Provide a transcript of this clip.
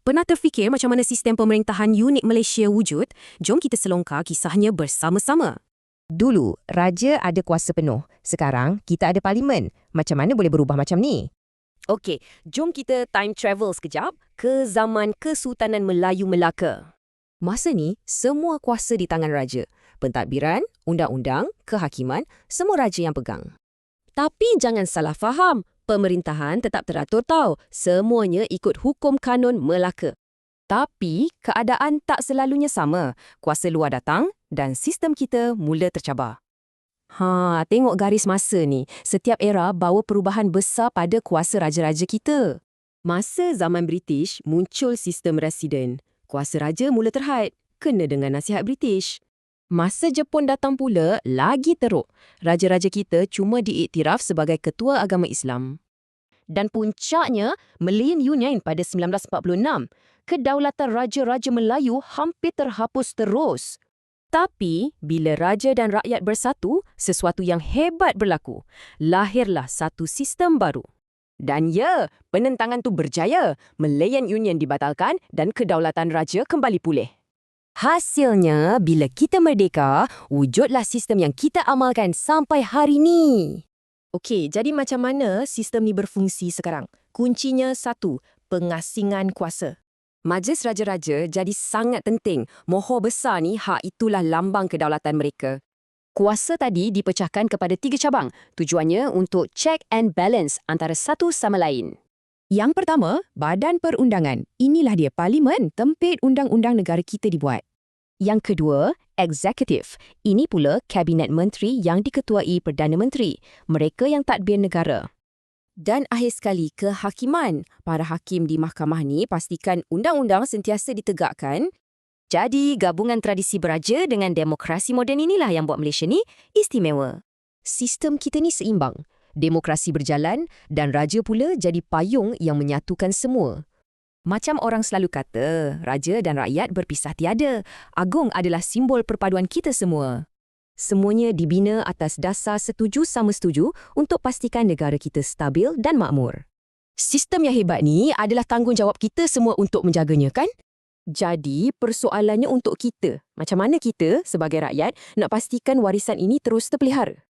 Pernah terfikir macam mana sistem pemerintahan unik Malaysia wujud? Jom kita selongkar kisahnya bersama-sama. Dulu, raja ada kuasa penuh. Sekarang, kita ada parlimen. Macam mana boleh berubah macam ni? Okey, jom kita time travel sekejap ke zaman Kesultanan Melayu Melaka. Masa ni, semua kuasa di tangan raja. Pentadbiran, undang-undang, kehakiman, semua raja yang pegang. Tapi jangan salah faham, pemerintahan tetap teratur tau. Semuanya ikut hukum kanun Melaka. Tapi keadaan tak selalunya sama. Kuasa luar datang dan sistem kita mula tercabar. Tengok garis masa ni. Setiap era bawa perubahan besar pada kuasa raja-raja kita. Masa zaman British, muncul sistem residen. Kuasa raja mula terhad, kena dengan nasihat British. Masa Jepun datang pula, lagi teruk. Raja-raja kita cuma diiktiraf sebagai ketua agama Islam. Dan puncaknya, Malayan Union pada 1946. Kedaulatan Raja-Raja Melayu hampir terhapus terus. Tapi, bila raja dan rakyat bersatu, sesuatu yang hebat berlaku. Lahirlah satu sistem baru. Dan ya, penentangan tu berjaya. Malayan Union dibatalkan dan kedaulatan raja kembali pulih. Hasilnya, bila kita merdeka, wujudlah sistem yang kita amalkan sampai hari ni. Okey, jadi macam mana sistem ni berfungsi sekarang? Kuncinya satu, pengasingan kuasa. Majlis Raja-Raja jadi sangat penting. Mohor besar ni, itulah lambang kedaulatan mereka. Kuasa tadi dipecahkan kepada 3 cabang. Tujuannya untuk check and balance antara satu sama lain. Yang pertama, Badan Perundangan. Inilah dia parlimen, tempat undang-undang negara kita dibuat. Yang kedua, Eksekutif. Ini pula Kabinet Menteri yang diketuai Perdana Menteri. Mereka yang tadbir negara. Dan akhir sekali, kehakiman. Para hakim di mahkamah ni pastikan undang-undang sentiasa ditegakkan. Jadi, gabungan tradisi beraja dengan demokrasi moden inilah yang buat Malaysia ni istimewa. Sistem kita ni seimbang. Demokrasi berjalan dan raja pula jadi payung yang menyatukan semua. Macam orang selalu kata, raja dan rakyat berpisah tiada. Agung adalah simbol perpaduan kita semua. Semuanya dibina atas dasar setuju sama setuju untuk pastikan negara kita stabil dan makmur. Sistem yang hebat ni adalah tanggungjawab kita semua untuk menjaganya, kan? Jadi, persoalannya untuk kita. Macam mana kita sebagai rakyat nak pastikan warisan ini terus terpelihara?